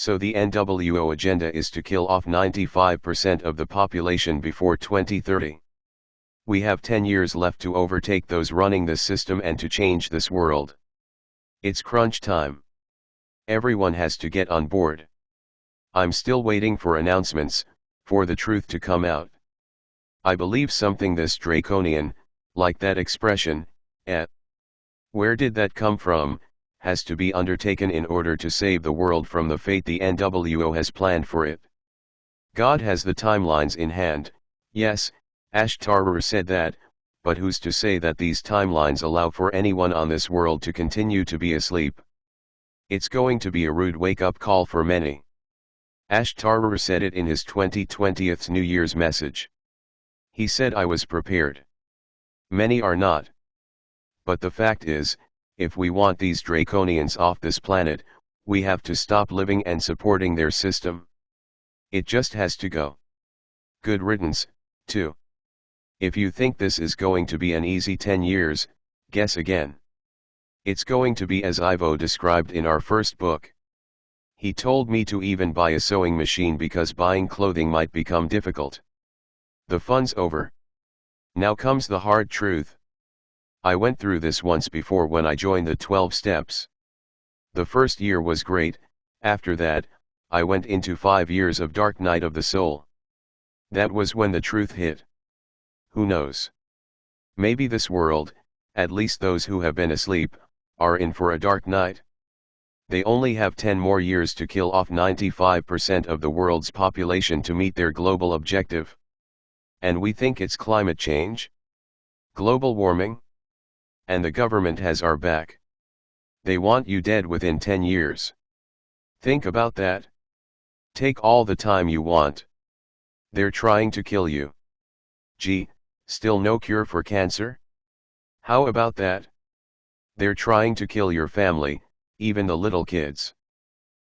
So the NWO agenda is to kill off 95% of the population before 2030. We have 10 years left to overtake those running this system and to change this world. It's crunch time. Everyone has to get on board. I'm still waiting for announcements, for the truth to come out. I believe something this draconian, like that expression, where did that come from, has to be undertaken in order to save the world from the fate the NWO has planned for it. God has the timelines in hand, yes, Ashtarar said that, but who's to say that these timelines allow for anyone on this world to continue to be asleep? It's going to be a rude wake-up call for many. Ashtarar said it in his 2020th New Year's message. He said I was prepared. Many are not. But the fact is, if we want these draconians off this planet, we have to stop living and supporting their system. It just has to go. Good riddance, too. If you think this is going to be an easy 10 years, guess again. It's going to be as Ivo described in our first book. He told me to even buy a sewing machine because buying clothing might become difficult. The fun's over. Now comes the hard truth. I went through this once before when I joined the 12 steps. The first year was great. After that, I went into 5 years of dark night of the soul. That was when the truth hit. Who knows? Maybe this world, at least those who have been asleep, are in for a dark night. They only have 10 more years to kill off 95% of the world's population to meet their global objective. And we think it's climate change? Global warming? And the government has our back. They want you dead within 10 years. Think about that. Take all the time you want. They're trying to kill you. Gee, still no cure for cancer? How about that? They're trying to kill your family, even the little kids.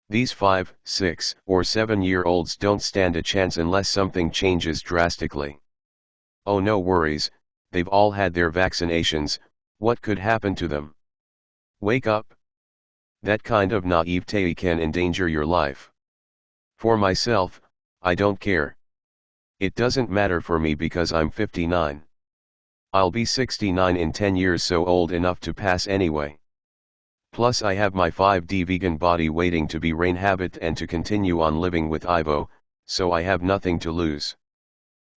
These 5, 6, or 7-year-olds don't stand a chance unless something changes drastically. Oh, no worries, they've all had their vaccinations. What could happen to them? Wake up. That kind of naivete can endanger your life. For myself, I don't care. It doesn't matter for me because I'm 59. I'll be 69 in 10 years, so old enough to pass anyway. Plus I have my 5D vegan body waiting to be reinhabit and to continue on living with Ivo, so I have nothing to lose.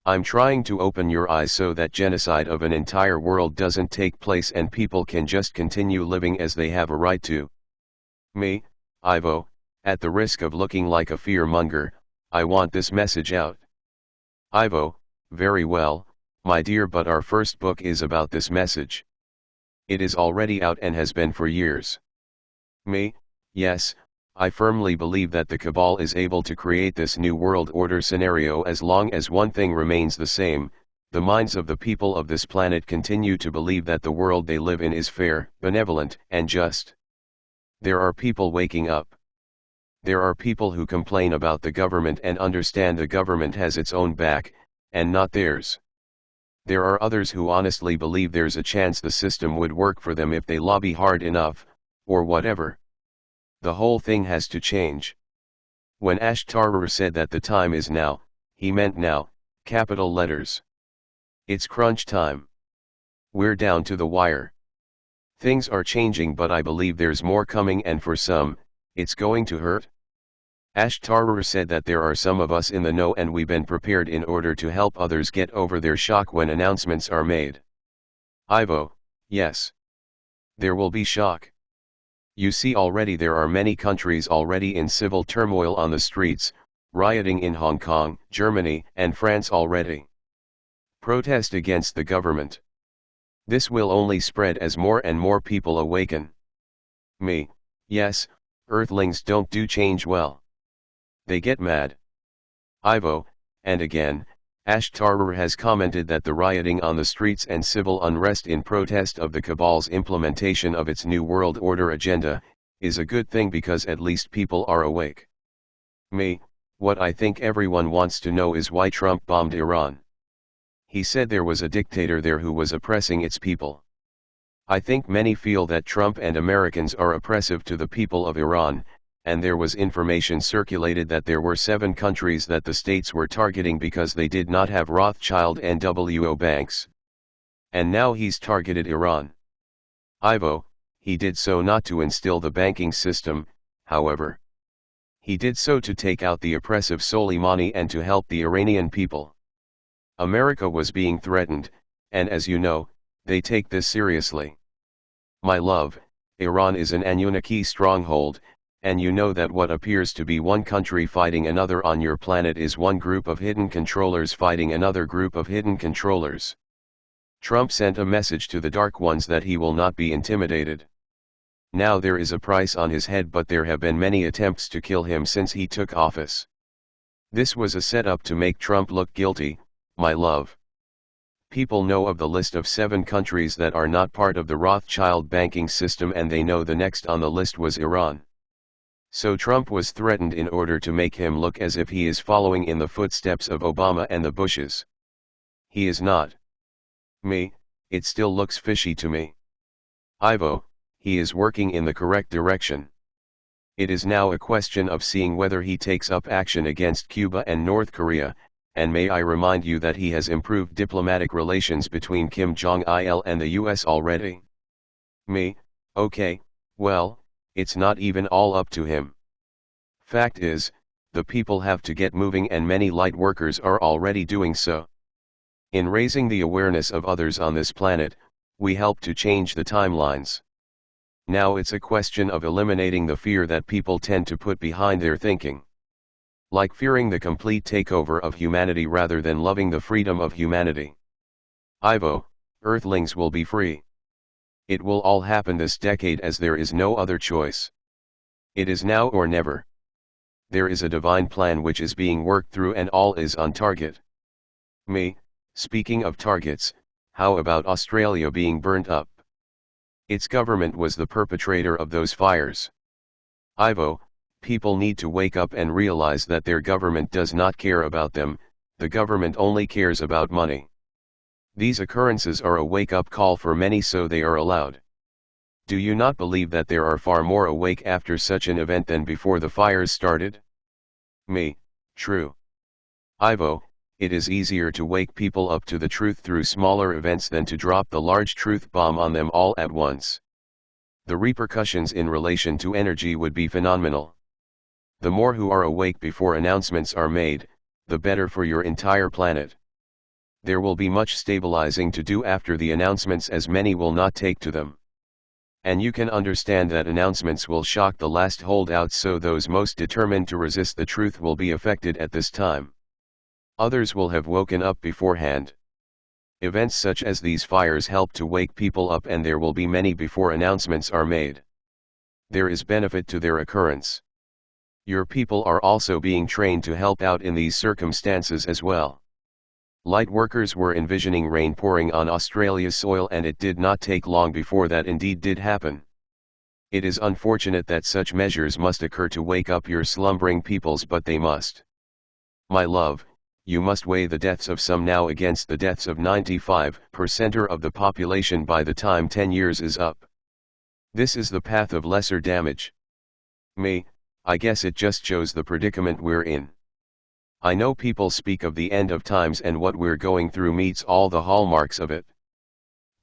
I'm trying to open your eyes so that genocide of an entire world doesn't take place and people can just continue living as they have a right to. Me, Ivo, at the risk of looking like a fearmonger, I want this message out. Ivo, very well, my dear, but our first book is about this message. It is already out and has been for years. Me, yes, I firmly believe that the Cabal is able to create this new world order scenario as long as one thing remains the same: the minds of the people of this planet continue to believe that the world they live in is fair, benevolent, and just. There are people waking up. There are people who complain about the government and understand the government has its own back, and not theirs. There are others who honestly believe there's a chance the system would work for them if they lobby hard enough, or whatever. The whole thing has to change. When Ashtarar said that the time is now, he meant now, capital letters. It's crunch time. We're down to the wire. Things are changing, but I believe there's more coming, and for some, it's going to hurt. Ashtarar said that there are some of us in the know and we've been prepared in order to help others get over their shock when announcements are made. Ivo, yes. There will be shock. You see, already there are many countries already in civil turmoil on the streets, rioting in Hong Kong, Germany, and France already. Protest against the government. This will only spread as more and more people awaken. Me, yes, Earthlings don't do change well. They get mad. Ivo, and again, Ashtarar has commented that the rioting on the streets and civil unrest in protest of the Cabal's implementation of its New World Order agenda, is a good thing because at least people are awake. Me, what I think everyone wants to know is why Trump bombed Iran. He said there was a dictator there who was oppressing its people. I think many feel that Trump and Americans are oppressive to the people of Iran, and there was information circulated that there were 7 countries that the states were targeting because they did not have Rothschild and WO banks. And now he's targeted Iran. Ivo, he did so not to instill the banking system, however. He did so to take out the oppressive Soleimani and to help the Iranian people. America was being threatened, and as you know, they take this seriously. My love, Iran is an Anunnaki stronghold, and you know that what appears to be one country fighting another on your planet is one group of hidden controllers fighting another group of hidden controllers. Trump sent a message to the Dark Ones that he will not be intimidated. Now there is a price on his head, but there have been many attempts to kill him since he took office. This was a setup to make Trump look guilty, my love. People know of the list of 7 countries that are not part of the Rothschild banking system, and they know the next on the list was Iran. So Trump was threatened in order to make him look as if he is following in the footsteps of Obama and the Bushes. He is not. It still looks fishy to me. Ivo, he is working in the correct direction. It is now a question of seeing whether he takes up action against Cuba and North Korea, and may I remind you that he has improved diplomatic relations between Kim Jong-il and the US already. Okay, well, it's not even all up to him. Fact is, the people have to get moving, and many light workers are already doing so. In raising the awareness of others on this planet, we help to change the timelines. Now it's a question of eliminating the fear that people tend to put behind their thinking. Like fearing the complete takeover of humanity rather than loving the freedom of humanity. Ivo, Earthlings will be free. It will all happen this decade, as there is no other choice. It is now or never. There is a divine plan which is being worked through, and all is on target. Speaking of targets, how about Australia being burnt up? Its government was the perpetrator of those fires. Ivo, people need to wake up and realize that their government does not care about them, the government only cares about money. These occurrences are a wake-up call for many, so they are allowed. Do you not believe that there are far more awake after such an event than before the fires started? True. Ivo, it is easier to wake people up to the truth through smaller events than to drop the large truth bomb on them all at once. The repercussions in relation to energy would be phenomenal. The more who are awake before announcements are made, the better for your entire planet. There will be much stabilizing to do after the announcements, as many will not take to them. And you can understand that announcements will shock the last holdouts, so those most determined to resist the truth will be affected at this time. Others will have woken up beforehand. Events such as these fires help to wake people up, and there will be many before announcements are made. There is benefit to their occurrence. Your people are also being trained to help out in these circumstances as well. Light workers were envisioning rain pouring on Australia's soil, and it did not take long before that indeed did happen. It is unfortunate that such measures must occur to wake up your slumbering peoples, but they must. My love, you must weigh the deaths of some now against the deaths of 95% of the population by the time 10 years is up. This is the path of lesser damage. I guess it just shows the predicament we're in. I know people speak of the end of times, and what we're going through meets all the hallmarks of it.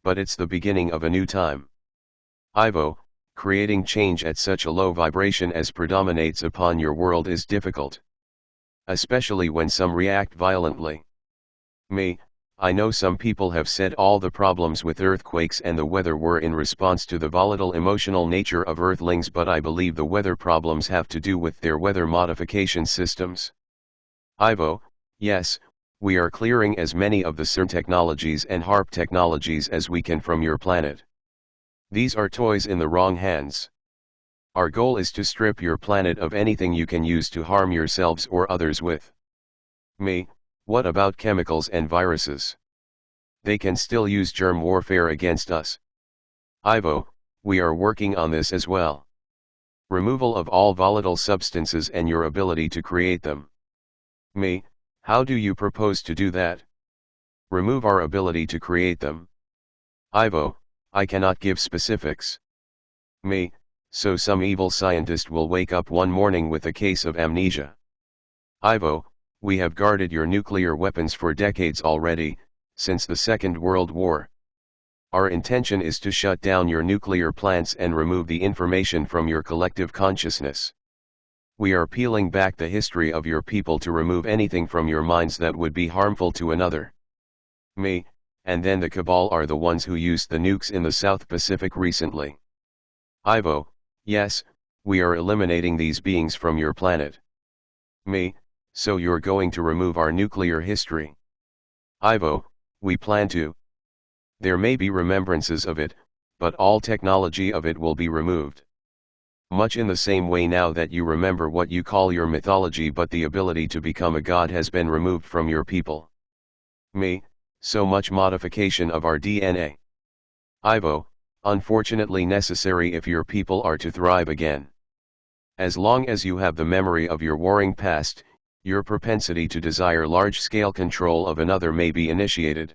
But it's the beginning of a new time. Ivo, creating change at such a low vibration as predominates upon your world is difficult. Especially when some react violently. I know some people have said all the problems with earthquakes and the weather were in response to the volatile emotional nature of Earthlings, but I believe the weather problems have to do with their weather modification systems. Ivo, yes, we are clearing as many of the CERN technologies and HARP technologies as we can from your planet. These are toys in the wrong hands. Our goal is to strip your planet of anything you can use to harm yourselves or others with. What about chemicals and viruses? They can still use germ warfare against us. Ivo, we are working on this as well. Removal of all volatile substances and your ability to create them. How do you propose to do that? Remove our ability to create them. Ivo, I cannot give specifics. So some evil scientist will wake up one morning with a case of amnesia. Ivo, we have guarded your nuclear weapons for decades already, since the Second World War. Our intention is to shut down your nuclear plants and remove the information from your collective consciousness. We are peeling back the history of your people to remove anything from your minds that would be harmful to another. Me, and then the Cabal are the ones who used the nukes in the South Pacific recently. Ivo, yes, we are eliminating these beings from your planet. Me, so you're going to remove our nuclear history. Ivo, we plan to. There may be remembrances of it, but all technology of it will be removed. Much in the same way now that you remember what you call your mythology, but the ability to become a god has been removed from your people. Me, so much modification of our DNA. Ivo, unfortunately necessary if your people are to thrive again. As long as you have the memory of your warring past, your propensity to desire large-scale control of another may be initiated.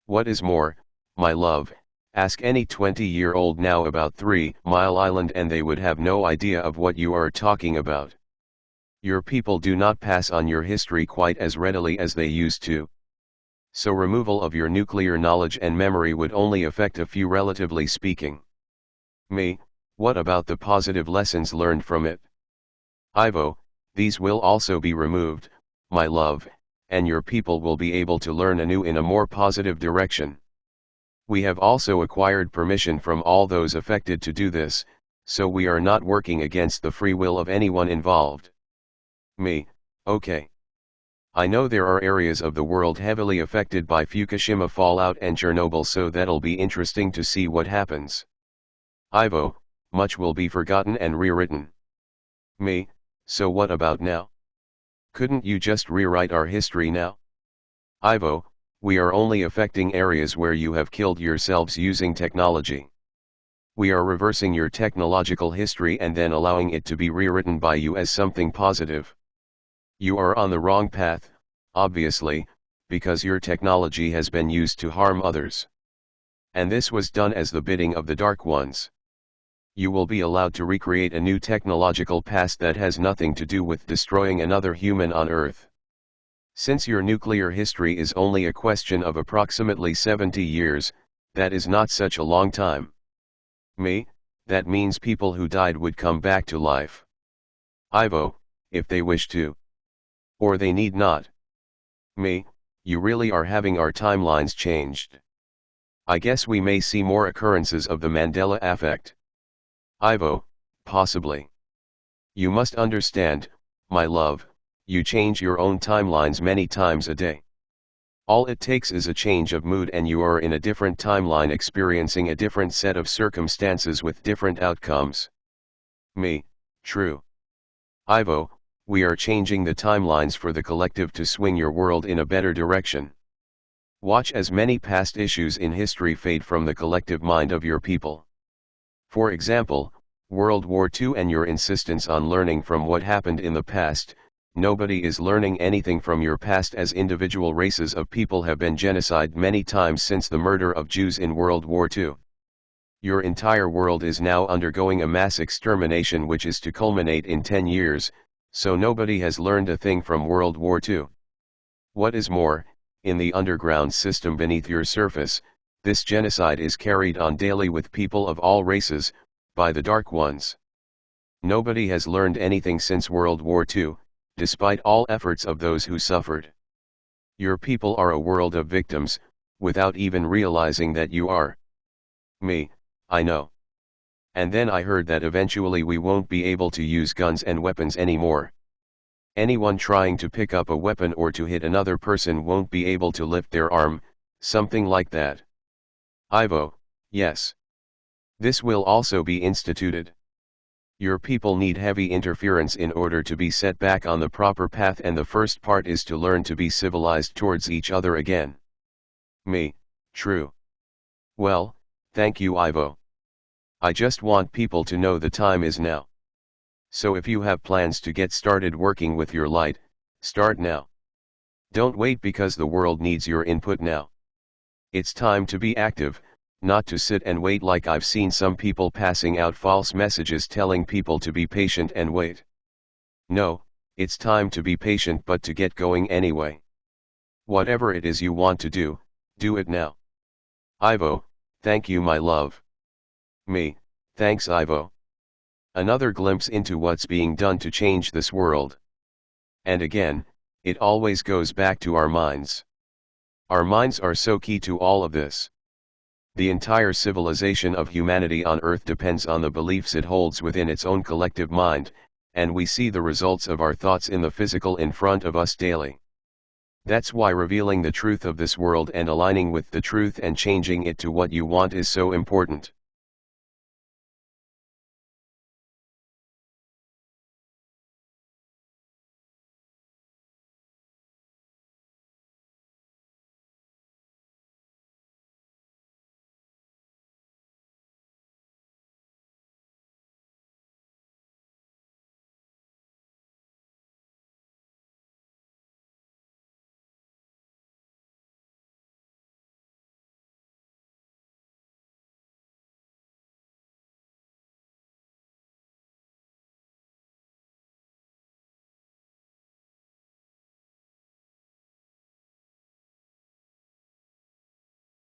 What is more, my love, ask any 20-year-old now about 3 Mile Island and they would have no idea of what you are talking about. Your people do not pass on your history quite as readily as they used to. So removal of your nuclear knowledge and memory would only affect a few, relatively speaking. Me, what about the positive lessons learned from it? Ivo, these will also be removed, my love, and your people will be able to learn anew in a more positive direction. We have also acquired permission from all those affected to do this, so we are not working against the free will of anyone involved. Me, okay. I know there are areas of the world heavily affected by Fukushima fallout and Chernobyl, so that'll be interesting to see what happens. Ivo, much will be forgotten and rewritten. Me, so what about now? Couldn't you just rewrite our history now? Ivo, we are only affecting areas where you have killed yourselves using technology. We are reversing your technological history and then allowing it to be rewritten by you as something positive. You are on the wrong path, obviously, because your technology has been used to harm others. And this was done as the bidding of the Dark Ones. You will be allowed to recreate a new technological past that has nothing to do with destroying another human on Earth. Since your nuclear history is only a question of approximately 70 years, that is not such a long time. Me, that means people who died would come back to life. Ivo, if they wish to. Or they need not. Me, you really are having our timelines changed. I guess we may see more occurrences of the Mandela effect. Ivo, possibly. You must understand, my love, you change your own timelines many times a day. All it takes is a change of mood and you are in a different timeline experiencing a different set of circumstances with different outcomes. Me, true. Ivo, we are changing the timelines for the collective to swing your world in a better direction. Watch as many past issues in history fade from the collective mind of your people. For example, World War II and your insistence on learning from what happened in the past. Nobody is learning anything from your past, as individual races of people have been genocided many times since the murder of Jews in World War II. Your entire world is now undergoing a mass extermination which is to culminate in 10 years, so nobody has learned a thing from World War II. What is more, in the underground system beneath your surface, this genocide is carried on daily with people of all races, by the Dark Ones. Nobody has learned anything since World War II, despite all efforts of those who suffered. Your people are a world of victims, without even realizing that you are. Me, I know. And then I heard that eventually we won't be able to use guns and weapons anymore. Anyone trying to pick up a weapon or to hit another person won't be able to lift their arm, something like that. Ivo, yes. This will also be instituted. Your people need heavy interference in order to be set back on the proper path, and the first part is to learn to be civilized towards each other again. Me, true. Well, thank you, Ivo. I just want people to know the time is now. So if you have plans to get started working with your light, start now. Don't wait because the world needs your input now. It's time to be active, not to sit and wait like I've seen some people passing out false messages telling people to be patient and wait. No, it's time to be patient but to get going anyway. Whatever it is you want to do it now. Ivo, thank you my love. Me, thanks Ivo. Another glimpse into what's being done to change this world. And again, it always goes back to our minds. Our minds are so key to all of this. The entire civilization of humanity on Earth depends on the beliefs it holds within its own collective mind, and we see the results of our thoughts in the physical in front of us daily. That's why revealing the truth of this world and aligning with the truth and changing it to what you want is so important.